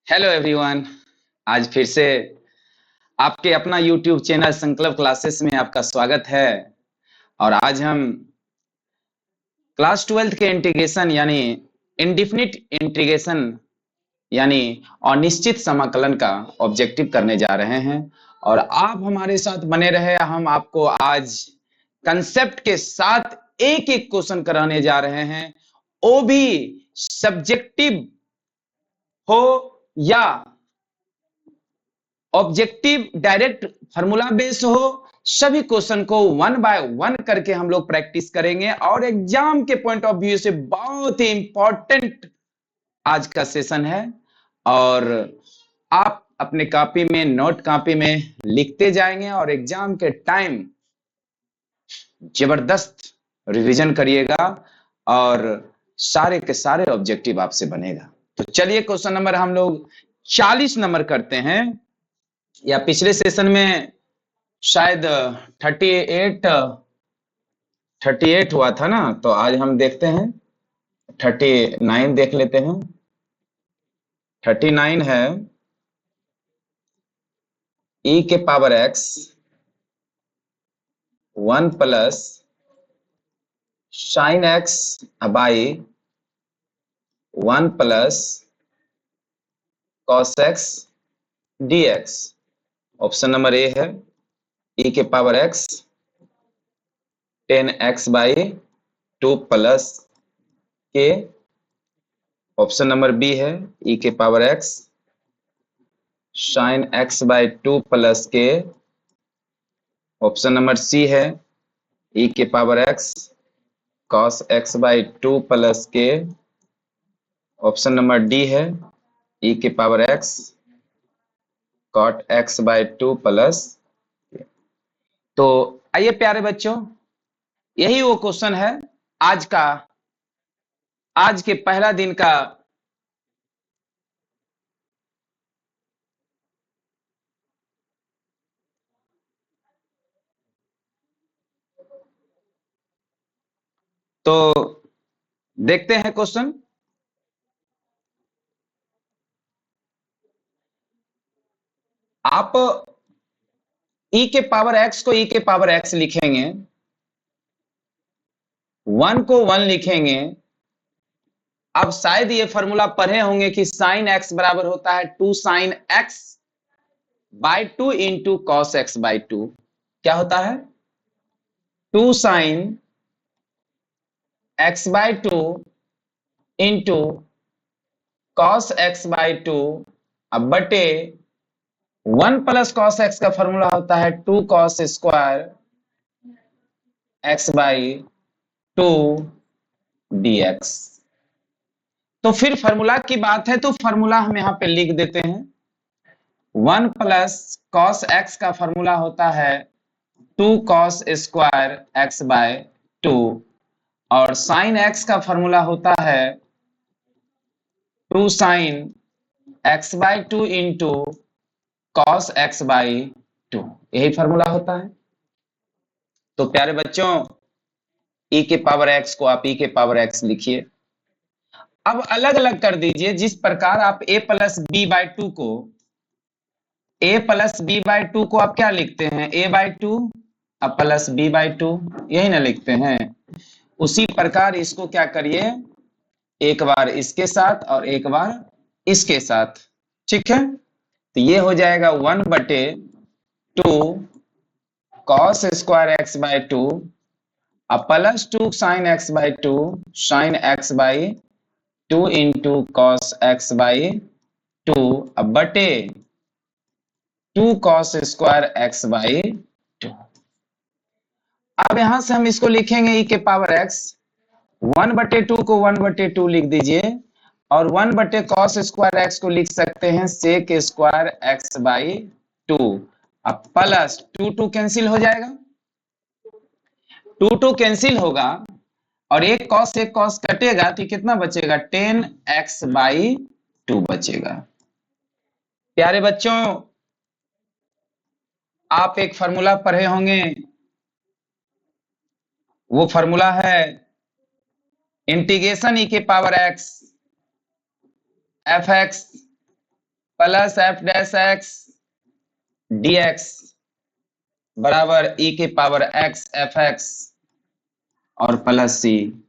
Hello everyone. आज फिर से आपके अपना यूट्यूब चैनल संकल्प क्लासेस में आपका स्वागत है। और आज हम क्लास 12th के इंटीग्रेशन यानी इंडिफिनिट इंटीग्रेशन यानी अनिश्चित समाकलन का ऑब्जेक्टिव करने जा रहे हैं। और आप हमारे साथ बने रहे। हम आपको आज कंसेप्ट के साथ एक एक क्वेश्चन कराने जा रहे हैं, वो भी सब्जेक्टिव हो या ऑब्जेक्टिव डायरेक्ट फार्मूला बेस हो। सभी क्वेश्चन को वन बाय वन करके हम लोग प्रैक्टिस करेंगे और एग्जाम के पॉइंट ऑफ व्यू से बहुत ही इंपॉर्टेंट आज का सेशन है। और आप अपने कॉपी में, नोट कॉपी में लिखते जाएंगे और एग्जाम के टाइम जबरदस्त रिवीजन करिएगा और सारे के सारे ऑब्जेक्टिव आपसे बनेगा। तो चलिए क्वेश्चन नंबर हम लोग 40 नंबर करते हैं। या पिछले सेशन में शायद 38 हुआ था ना, तो आज हम देखते हैं 39 देख लेते हैं। 39 है e के power x 1 plus sine x by 1 plus cos x dx। Option number A है e के power x 10x by 2 plus k. Option number B है e के power x sine x by 2 plus k. Option number C है e के power x cos x by 2 plus k. Option number D है e के power x cot x by 2 plus. तो आइए प्यारे बच्चों, यही वो क्वेश्चन है आज के पहला दिन का। तो देखते हैं क्वेश्चन। आप e के पावर x को e के पावर x लिखेंगे, 1 को 1 लिखेंगे। अब शायद ये फॉर्मूला पढ़े होंगे कि साइन x बराबर होता है 2 sine x by 2 into cos x by 2। क्या होता है 2 sine x by 2 into cos x by 2 अब बटे 1 प्लस कॉस x का फॉर्मूला होता है 2 cos square x by 2 dx। तो फिर फॉर्मूला की बात है तो फॉर्मूला हम यहां पे लिख देते हैं। 1 प्लस कॉस x का फॉर्मूला होता है 2 कॉस स्क्वायर x बाय 2 और साइन x का फॉर्मूला होता है 2 sine x by 2 into cos x by 2। यही फॉर्मूला होता है। तो प्यारे बच्चों, e के पावर x को आप e के पावर x लिखिए। अब अलग अलग कर दीजिए। जिस प्रकार आप a प्लस बी बाई 2 को आप क्या लिखते हैं a बाई 2 अब प्लस b बाई 2, यही ना लिखते हैं। उसी प्रकार इसको क्या करिए, एक बार इसके साथ और एक बार इसके साथ। ठीक है, तो ये हो जाएगा 1 बटे 2 कॉस स्क्वायर x बाई 2 अब plus 2 sine x by 2 sine x by 2 into cos x by 2 अब बटे 2 कॉस स्क्वायर x बाई 2। अब यहां से हम इसको लिखेंगे e के पावर x 1 बटे 2 को 1 बटे 2 लिख दीजिए और 1 बटे कॉस स्क्वायर x को लिख सकते हैं सेक स्क्वायर x बाई 2। अब प्लस 2 कैंसिल हो जाएगा, 2 कैंसिल होगा और एक कॉस कटेगा तो कितना बचेगा 10x बाई 2 बचेगा। प्यारे बच्चों, आप एक फॉर्मूला पढ़े होंगे, वो फॉर्मूला है इंटीग्रेशन e के power x f x plus f dash x dx बराबर e के पावर x एफ एक्स और प्लस सी,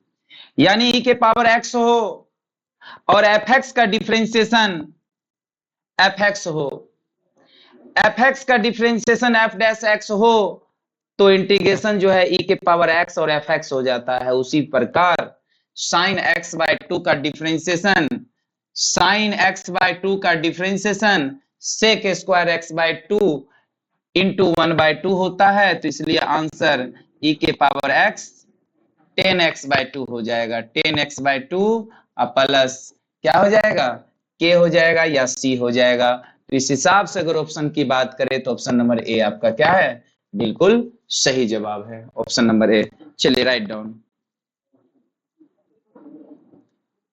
यानी e के पावर x हो और एफ एक्स का डिफरेंशिएशन एफ एक्स हो, एफ एक्स का डिफरेंशिएशन एफ डैश एक्स हो, तो इंटीग्रेशन जो है e के पावर x और एफ एक्स हो जाता है। उसी प्रकार साइन एक्स बाय टू का differentiation, sign x by two का differentiation sec square x by two into 1/2 होता है, तो इसलिए आंसर e के पावर x 10x बाय 2 हो जाएगा। 10x बाय 2 प्लस क्या हो जाएगा, k हो जाएगा या c हो जाएगा। तो इस हिसाब से अगर ऑप्शन की बात करें तो ऑप्शन नंबर ए आपका क्या है, बिल्कुल सही जवाब है, ऑप्शन नंबर ए। चलिए write down,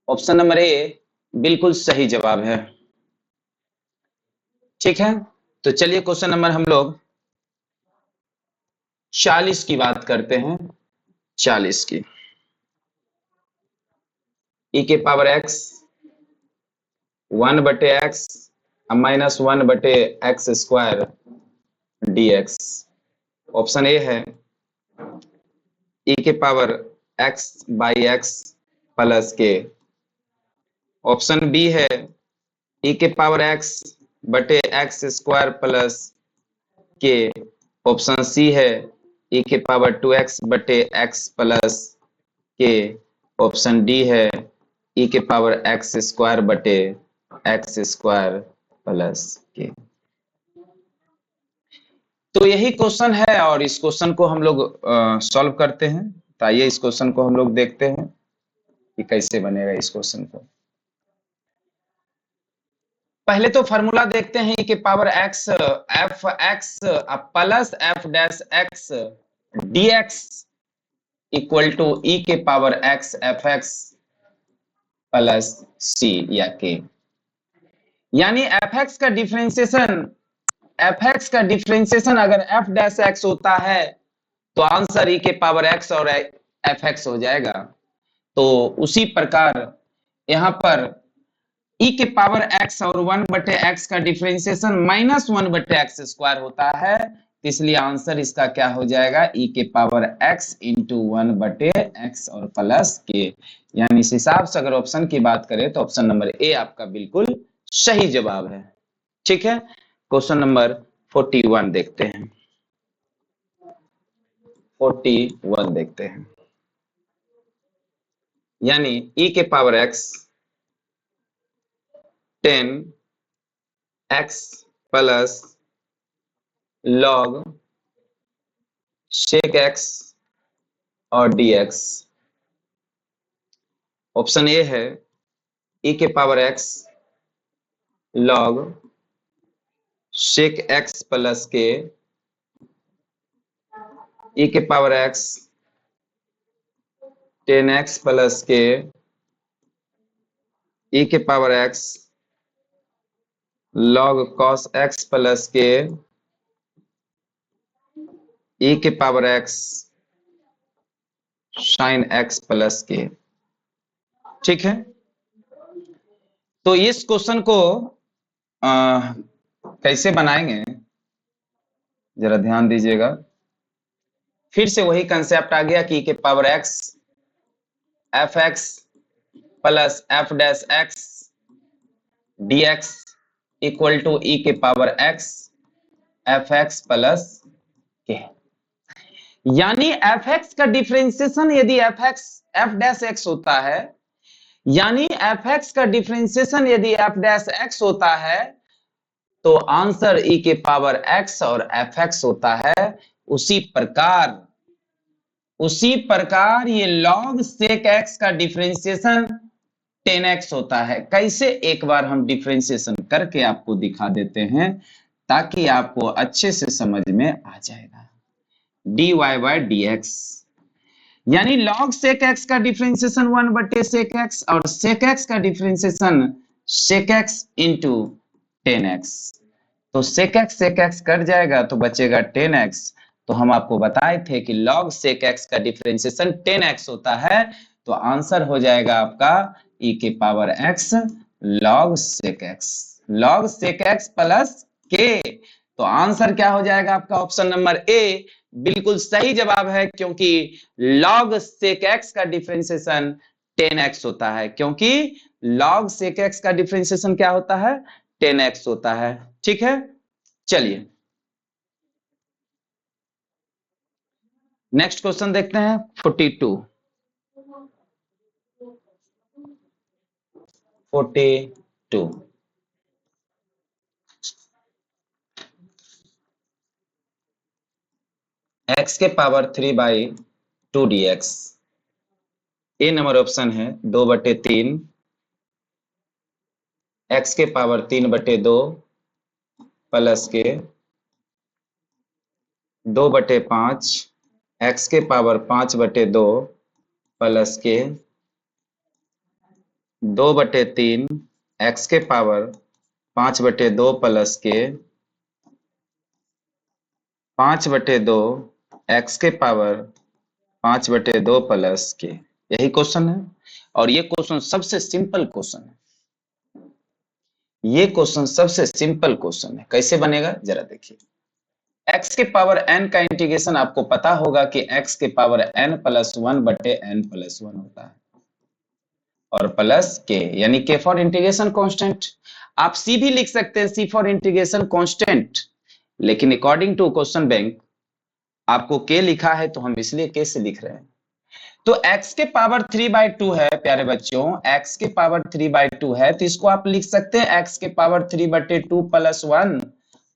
option number A बिल्कुल सही जवाब है। ठीक है, तो चलिए क्वेश्चन नंबर हम लोग 40 की बात करते हैं। 40 की, e के power x 1/x minus 1/x square dx। Option A है e के power x by x plus k. Option B है e के पावर x बटे x square plus k. Option C है e के पावर 2x बटे x plus k. Option D है e के पावर x स्क्वायर बटे x स्क्वायर प्लस के। तो यही क्वेश्चन है और इस क्वेश्चन को हम लोग सॉल्व करते हैं। तो आइए इस क्वेश्चन को हम लोग देखते हैं कि कैसे बनेगा इस क्वेश्चन को। पहले तो फॉर्मूला देखते हैं e के power x f x plus f dash x dx equal to e के power x f x plus c या k। यानी एफ एक्स का डिफरेंशिएशन, एफ एक्स का डिफरेंशिएशन अगर एफ डैश एक्स होता है तो आंसर e के पावर x और एफ एक्स हो जाएगा। तो उसी प्रकार यहां पर e के पावर x और 1/x का डिफरेंशिएशन माइनस 1/x स्क्वायर होता है, इसलिए आंसर इसका क्या हो जाएगा, e के पावर x इंटू 1/x और प्लस के। यानी इस हिसाब से अगर ऑप्शन की बात करें तो ऑप्शन नंबर ए आपका बिल्कुल सही जवाब है। ठीक है, क्वेश्चन नंबर 41 देखते हैं। 41 देखते हैं, यानी e के power x 10x plus log sec x और dx। ऑप्शन ए है e के power x log sec x plus के, e के पावर x 10x प्लस के, e के power x log cos x plus के, e के power x sin x plus के। ठीक है, तो इस क्वेश्चन को कैसे बनाएंगे जरा ध्यान दीजिएगा। फिर से वही कंसेप्ट आ गया कि e के power x f x plus f dash x dx equal to e के power x f x plus k. यानी एफ एक्स का डिफरेंशिएशन यदि f x f dash x होता है, यानी एफ एक्स का डिफरेंशिएशन यदि एफ डैश एक्स होता है तो आंसर e के पावर x और एफ एक्स होता है। उसी प्रकार ये log sec x का डिफरेंशिएशन 10x होता है। कैसे, एक बार हम डिफरेंशिएशन करके आपको दिखा देते हैं ताकि आपको अच्छे से समझ में आ जाएगा। dy बाय dx यानी log sec x का डिफरेंशिएशन 1/sec x और sec x का differentiation sec x into 10x। तो sec x कट जाएगा तो बचेगा 10x। तो हम आपको बताए थे कि log sec x का डिफरेंशिएशन 10x होता है, तो आंसर हो जाएगा आपका e के power x log sec x। log sec x plus के। तो आंसर क्या हो जाएगा आपका ऑप्शन नंबर ए बिल्कुल सही जवाब है, क्योंकि log sec x का डिफरेंशिएशन 10x होता है, क्योंकि log sec x का डिफरेंशिएशन क्या होता है 10x होता है। ठीक है, चलिए नेक्स्ट क्वेश्चन देखते हैं 42 x के power 3/2 dx। A number option है 2/3 x के पावर 3/2 प्लस के 2/5 x के पावर 5/2 प्लस के 2/3 x के पावर 5/2 प्लस के 5/2 x के पावर 5/2 प्लस के। यही क्वेश्चन है, और ये क्वेश्चन सबसे सिंपल क्वेश्चन है। ये क्वेश्चन सबसे सिंपल क्वेश्चन है, कैसे बनेगा जरा देखिए। x के पावर n का इंटीग्रेशन आपको पता होगा कि x के पावर n+1/n+1 होता है, और प्लस के यानी k फॉर इंटीग्रेशन कांस्टेंट। आप c भी लिख सकते हैं, c फॉर इंटीग्रेशन कांस्टेंट, लेकिन अकॉर्डिंग टू क्वेश्चन बैंक आपको k लिखा है, तो हम इसलिए k से लिख रहे हैं। तो x के पावर 3/2 है प्यारे बच्चों, x के पावर 3/2 है, तो इसको आप लिख सकते हैं x के पावर 3/2 प्लस 1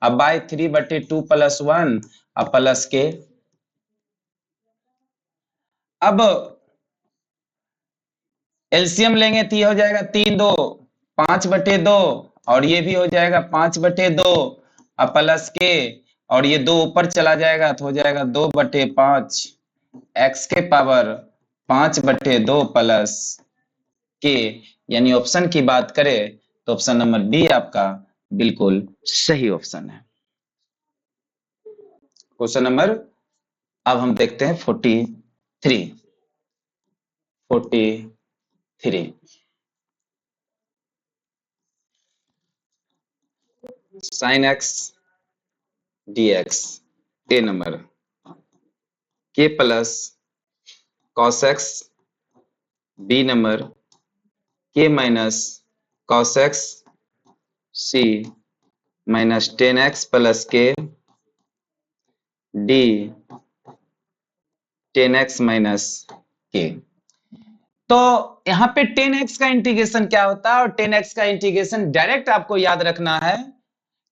अब बाय 3/2 प्लस 1 अब प्लस के। अब एलसीएम लेंगे तो ये हो जाएगा 3×2 5/2, और ये भी हो जाएगा 5/2 अब प्लस के, और ये 2 ऊपर चला जाएगा तो हो जाएगा 2/5 x के पावर 5/2 प्लस के। यानी ऑप्शन की बात करें तो ऑप्शन नंबर बी आपका बिल्कुल सही ऑप्शन है। क्वेश्चन नंबर अब हम देखते हैं 43 sin x dx। A number k plus cos x, B number k minus cos x, c minus 10x plus k, d 10x minus k। तो यहाँ पे 10x का इंटीग्रेशन क्या होता है, और 10x का इंटीग्रेशन डायरेक्ट आपको याद रखना है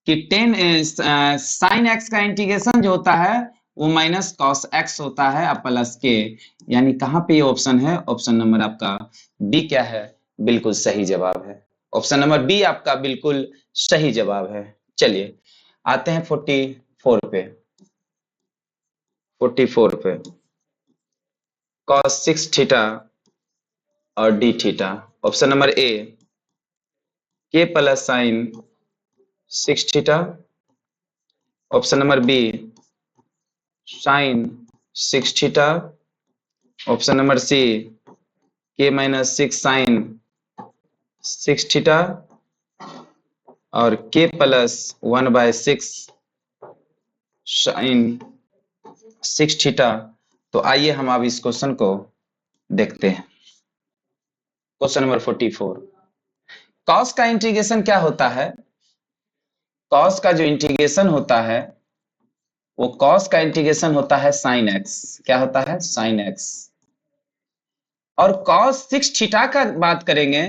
कि 10 साइन x का इंटीग्रेशन जो होता है वो माइनस कॉस x होता है अब प्लस के। यानी कहाँ पे ये ऑप्शन है, ऑप्शन नंबर आपका बी क्या है, बिल्कुल सही जवाब है। ऑप्शन नंबर बी आपका बिल्कुल सही जवाब है। चलिए आते हैं 44 पे। 44 पे cos 6 थीटा और d theta. Option number A K plus sine 6 theta. Option number B sine 6 theta. Option number C K minus 6 sign 6 theta, और के प्लस 1/6 साइन 6 थीटा। तो आइए हम अब इस क्वेश्चन को देखते हैं। Question number 44। कॉस का इंटीग्रेशन क्या होता है, कॉस का जो इंटीग्रेशन होता है वो कॉस का इंटीग्रेशन होता है साइन एक्स। क्या होता है, साइन एक्स। और कॉस 6 थीटा का बात करेंगे,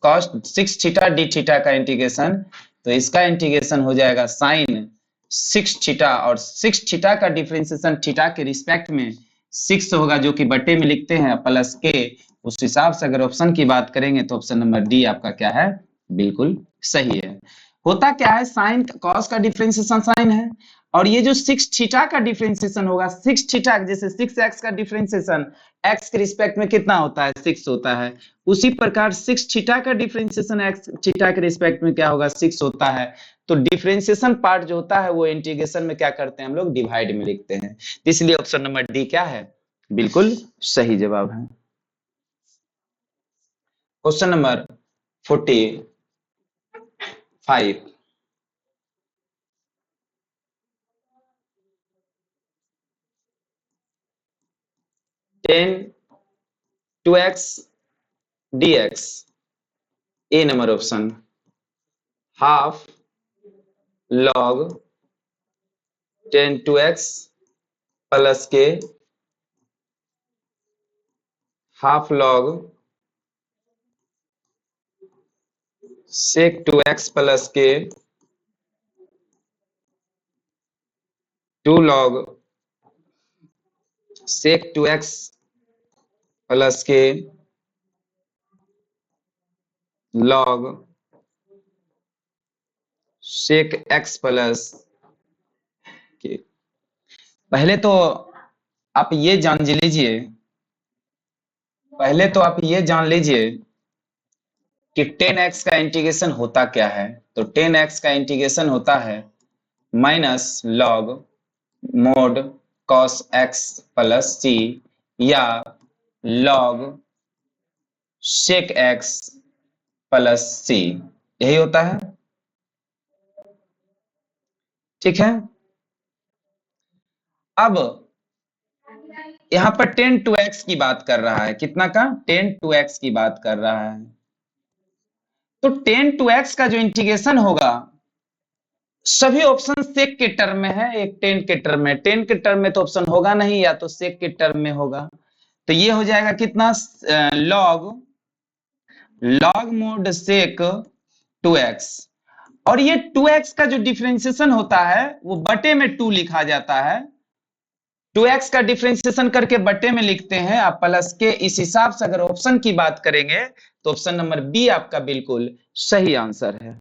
कॉस 6 थीटा डी थीटा का इंटीग्रेशन, तो इसका इंटीग्रेशन हो जाएगा साइन 6 थीटा, और 6 थीटा का डिफरेंशिएशन थीटा के रिस्पेक्ट में 6 होगा, जो कि बटे में लिखते हैं प्लस के। उस हिसाब से अगर ऑप्शन की बात करेंगे तो ऑप्शन नंबर डी आपका क्या है, बिल्कुल सही है। होता क्या है, साइन कॉस का डिफरेंशिएशन साइन है, और ये जो 6 थीटा का डिफरेंशिएशन होगा, 6 थीटा जैसे 6x का डिफरेंशिएशन x के रिस्पेक्ट में कितना होता है, 6 होता है, उसी प्रकार 6 थीटा का डिफरेंशिएशन x थीटा के रिस्पेक्ट में क्या होगा, 6 होता है। तो डिफरेंशिएशन पार्ट जो होता है वो इंटीग्रेशन में क्या करते हैं हम लोग, डिवाइड में लिखते हैं। इसलिए ऑप्शन नंबर डी क्या है, बिल्कुल सही जवाब है। Question number 45 5 10 2x dx A number option half log 10 2x plus K half log sec 2x plus K 2 log sec 2x plus K log sec x plus K. पहले तो आप ये जान लीजिए कि 10x का इंटीग्रेशन होता क्या है। तो 10x का इंटीग्रेशन होता है minus log mode cos x plus c या log sec x plus c, यही होता है। ठीक है, अब यहां पर 10 2x की बात कर रहा है, कितना का 10 2x की बात कर रहा है। तो 10 2x का जो इंटीग्रेशन होगा सभी ऑप्शन सेक के टर्म में है, एक 10 के टर्म में, 10 के टर्म में तो ऑप्शन होगा नहीं, या तो सेक के टर्म में होगा। तो ये हो जाएगा कितना log मोड सेक 2x, और ये 2x का जो डिफरेंशिएशन होता है वो बटे में 2 लिखा जाता है। 2x का डिफरेंशिएशन करके बटे में लिखते हैं आप प्लस के। इस हिसाब से अगर ऑप्शन की बात करेंगे तो ऑप्शन नंबर बी आपका बिल्कुल सही आंसर है।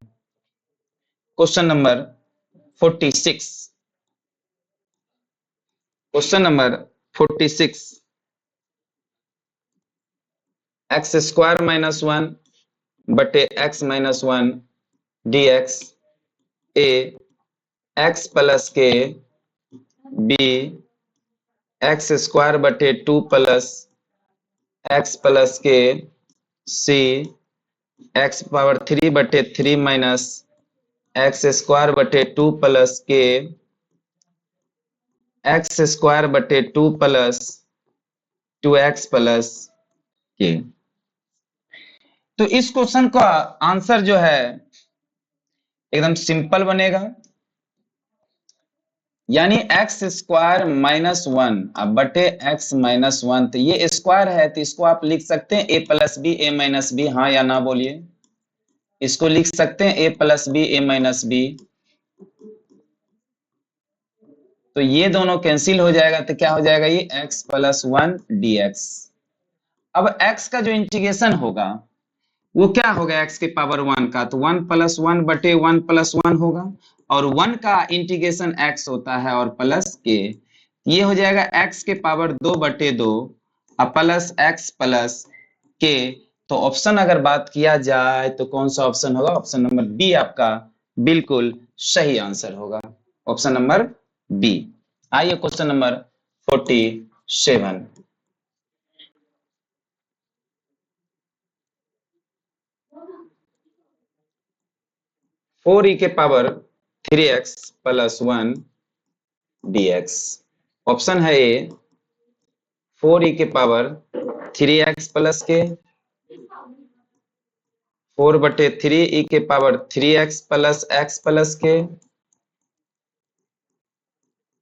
Question number 46, question number 46, x square minus 1 बटे एक्स माइनस 1 dx ए एक्स प्लस के बी एक्स स्क्वायर बटे 2 प्लस एक्स प्लस के सी एक्स पावर 3 बटे 3 माइनस एक्स स्क्वायर बटे 2 प्लस के एक्स स्क्वायर बटे 2 प्लस 2x प्लस के। तो इस क्वेश्चन का आंसर जो है एकदम सिंपल बनेगा, यानी एक्स स्क्वायर माइनस 1 अब बटे एक्स माइनस 1, तो ये स्क्वायर है तो इसको आप लिख सकते हैं ए प्लस बी ए माइनस बी, हाँ या ना बोलिए। इसको लिख सकते हैं ए प्लस बी ए माइनस बी, तो ये दोनों कैंसिल हो जाएगा तो क्या हो जाएगा, ये x प्लस 1 dx। अब x का जो इंटीग्रेशन होगा वो क्या होगा, x के पावर 1 का, तो 1 प्लस 1 बटे 1 प्लस 1 होगा, और 1 का इंटीग्रेशन x होता है और प्लस के, ये हो जाएगा x के पावर 2 बटे 2 प्लस x प्लस के। तो ऑप्शन अगर बात किया जाए तो कौन सा ऑप्शन होगा, ऑप्शन नंबर बी आपका बिल्कुल सही आंसर होगा, ऑप्शन नंबर बी। आइए क्वेश्चन नंबर 47, फोर ई के power 3x plus 1 dx। Option है ए 4 ई के पावर 3x प्लस के 4 बटे 3 ई के power 3x plus x plus के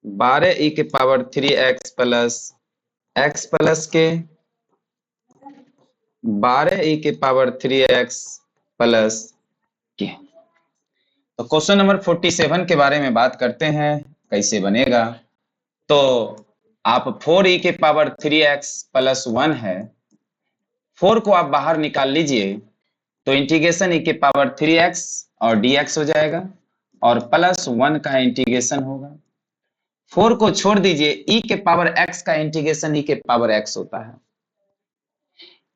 12 ई के power 3x plus x plus के 12 ई के पावर 3x प्लस के। तो क्वेश्चन नंबर 47 के बारे में बात करते हैं कैसे बनेगा। तो आप 4 ई के पावर 3x प्लस 1 है, 4 को आप बाहर निकाल लीजिए तो इंटीग्रेशन ई के पावर 3x और dx हो जाएगा, और प्लस 1 का इंटीग्रेशन होगा। 4 को छोड़ दीजिए, e के पावर x का इंटीग्रेशन e के पावर x होता है।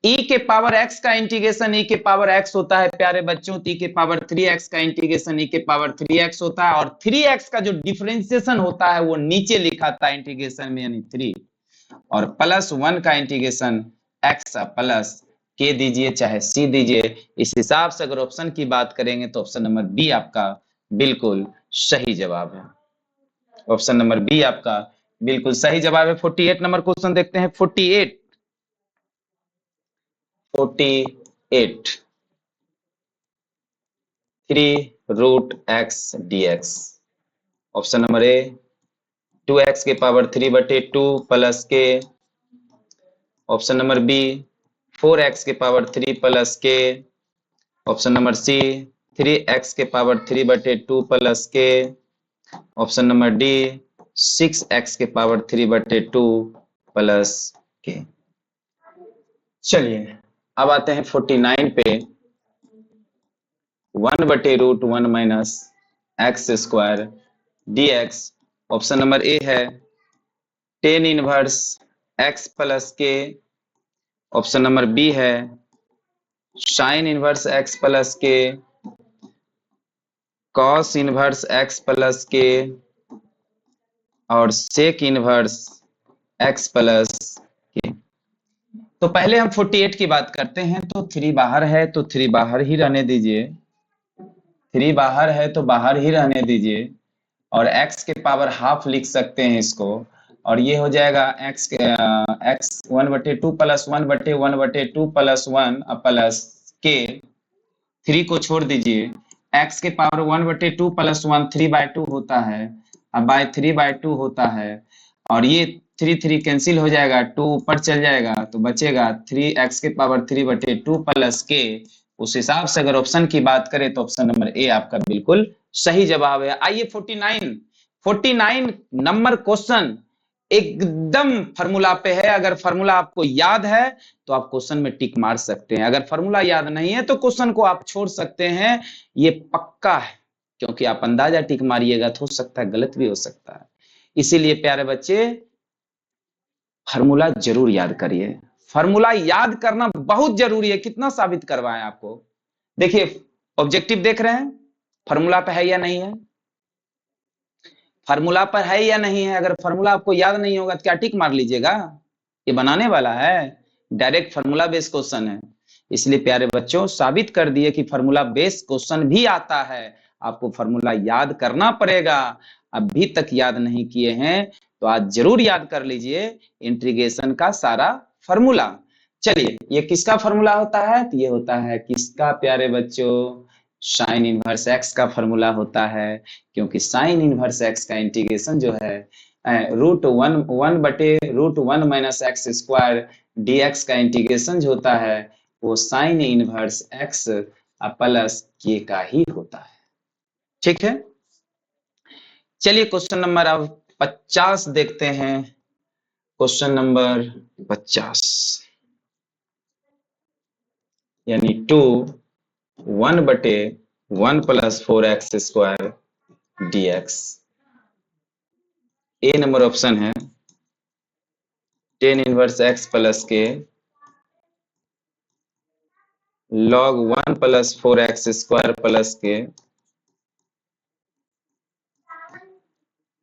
e के पावर x का इंटीग्रेशन e के पावर x होता है प्यारे बच्चों, e के पावर 3x का इंटीग्रेशन e के पावर 3x होता है, और 3x का जो डिफरेंशिएशन होता है वो नीचे लिखा था इंटीग्रेशन में यानी 3, और प्लस 1 का इंटीग्रेशन x प्लस के दीजिए चाहे सी दीजिए, इस हिसाब से अगर ऑप्शन की बात करेंगे तो ऑप्शन नंबर बी आपका बिल्कुल सही जवाब है। ऑप्शन नंबर बी आपका बिल्कुल सही जवाब है। 48 नंबर क्वेश्चन देखते हैं। 48 3 √x dx। ऑप्शन नंबर ए 2x के power 3/2 plus k. Option number B 4x के power 3 plus k. Option number सी 3x के power 3/2 plus k. Option number D 6x के पावर 3/2 प्लस के। चलिए अब आते हैं 49 पे। 1/√1 minus x square dx। Option number A है tan inverse x plus k. Option number B है साइन इनवर्स x प्लस के, कॉस इनवर्स x प्लस के और सेक इनवर्स x प्लस के। तो पहले हम 48 की बात करते हैं। तो 3 बाहर है तो 3 बाहर ही रहने दीजिए, 3 बाहर है तो बाहर ही रहने दीजिए और x के पावर हाफ लिख सकते हैं इसको, और ये हो जाएगा x 1/2 प्लस 1/1/2 प्लस 1 प्लस के। 3 को छोड़ दीजिए, x के पावर 1/2 प्लस 1 3/2 होता है, अब बाय 3/2 होता है और ये 3 कैंसिल हो जाएगा, 2 ऊपर चल जाएगा तो बचेगा 3x के पावर 3/2 प्लस के। उस हिसाब से अगर ऑप्शन की बात करें तो ऑप्शन नंबर ए आपका बिल्कुल सही जवाब है। आइए 49 नंबर क्वेश्चन एकदम फार्मूला पे है। अगर फार्मूला आपको याद है तो आप क्वेश्चन में टिक मार सकते हैं, अगर फार्मूला याद नहीं है तो क्वेश्चन को आप छोड़ सकते हैं। ये पक्का है क्योंकि आप अंदाजा टिक मारिएगा तो हो सकता है गलत भी हो सकता है। इसीलिए प्यारे बच्चे फार्मूला जरूर याद करिए। फार्मूला याद करना बहुत जरूरी है। कितना साबित करवाएं आपको? देखिए ऑब्जेक्टिव देख रहे हैं, फार्मूला पे है या नहीं है, फार्मूला पर है या नहीं है। अगर फार्मूला आपको याद नहीं होगा तो क्या टिक मार लीजिएगा? ये बनाने वाला है, डायरेक्ट फार्मूला बेस्ड क्वेश्चन है। इसलिए प्यारे बच्चों साबित कर दिए कि फार्मूला बेस्ड क्वेश्चन भी आता है, आपको फार्मूला याद करना पड़ेगा। अभी तक याद नहीं किए हैं तो आज जरूर याद कर लीजिए इंटीग्रेशन का सारा फार्मूला। चलिए ये किसका फार्मूला होता है? तो ये होता है किसका प्यारे बच्चों? साइन इनवर्स एक्स का फार्मूला होता है, क्योंकि साइन इनवर्स एक्स का इंटीग्रेशन जो है √1 माइनस एक्स स्क्वायर dx का इंटीग्रेशन जो होता है वो साइन इनवर्स एक्स प्लस के का ही होता है। ठीक है, चलिए क्वेश्चन नंबर अब 50 देखते हैं। क्वेश्चन नंबर 50 यानी 1/1 plus 4x square dx। A number option है tan inverse x plus K log 1 plus 4x square plus के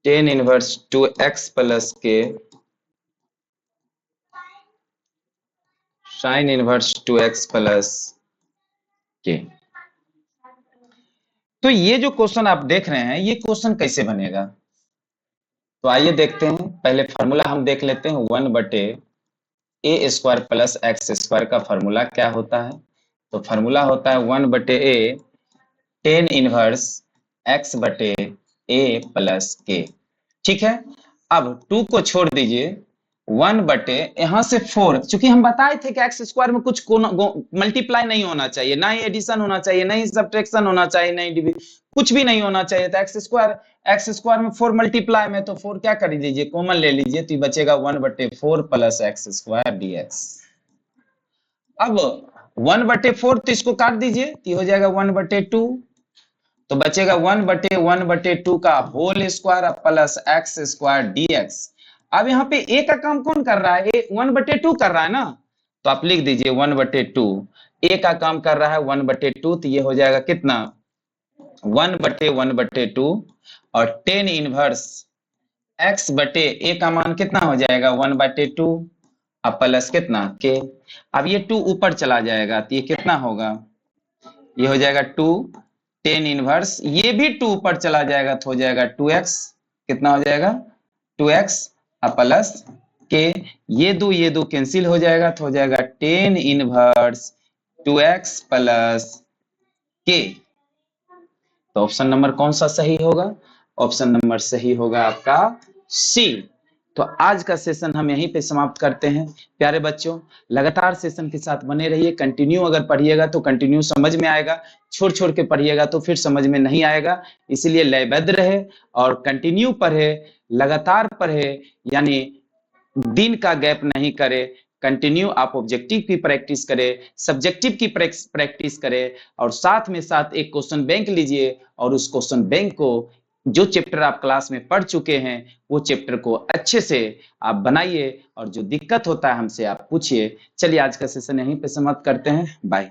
टेन इनवर्स 2x प्लस के साइन इनवर्स 2x प्लस के। तो ये जो क्वेश्चन आप देख रहे हैं ये क्वेश्चन कैसे बनेगा? तो आइए देखते हैं। पहले फार्मूला हम देख लेते हैं। 1/a square plus x square का फार्मूला क्या होता है? तो फार्मूला होता है 1/a tan inverse x/a plus के। ठीक है, अब 2 को छोड़ दीजिए, 1/, यहां से 4, चूंकि हम बताए थे कि एक्स स्क्वायर में कुछ मल्टीप्लाई नहीं होना चाहिए, ना ही एडिशन होना चाहिए, ना ही सब्ट्रैक्शन होना चाहिए, ना ही कुछ भी नहीं होना चाहिए। तो एक्स स्क्वायर में 4 मल्टीप्लाई में, तो 4 क्या कर लीजिए कॉमन ले लीजिए तो ये बचेगा 1/4 प्लस एक्स स्क्वायर dx। अब 1/4 तो इसको काट दीजिए तो ये हो जाएगा 1/2, तो बचेगा 1/1/2 का whole square plus x square dx। अब यहाँ पे a का काम कौन कर रहा है? a 1/2 कर रहा है ना, तो आप लिख दीजिए 1/2। a का काम कर रहा है 1/2, तो ये हो जाएगा कितना 1/1/2 और टेन इनवर्स x/a का मान कितना हो जाएगा 1/2 अब प्लस कितना के। अब ये 2 ऊपर चला जाएगा तो ये कितना होगा, ये हो जाएगा 2 10 इनवर्स, ये भी 2 ऊपर चला जाएगा तो हो जाएगा 2x, कितना हो जाएगा 2x अब प्लस के, ये दो कैंसिल हो जाएगा तो हो जाएगा 10 इनवर्स 2x प्लस के। तो ऑप्शन नंबर कौन सा सही होगा, ऑप्शन नंबर सही होगा आपका सी। तो आज का सेशन हम यहीं पे समाप्त करते हैं। प्यारे बच्चों, लगातार सेशन के साथ बने रहिए, कंटिन्यू अगर पढ़िएगा तो कंटिन्यू समझ में आएगा, छोड़ छोड़ के पढ़िएगा तो फिर समझ में नहीं आएगा। इसीलिए लयबद्ध रहे और कंटिन्यू पढ़े, लगातार पढ़े, यानी दिन का गैप नहीं करे। कंटिन्यू आप ऑब्जेक्टिव की प्रैक्टिस करें, सब्जेक्टिव की प्रैक्टिस करें, और साथ में साथ एक क्वेश्चन बैंक लीजिए और उस क्वेश्चन बैंक को जो चैप्टर आप क्लास में पढ़ चुके हैं वो चैप्टर को अच्छे से आप बनाइए, और जो दिक्कत होता है हमसे आप पूछिए। चलिए आज का सेशन यहीं पे समाप्त करते हैं, बाय।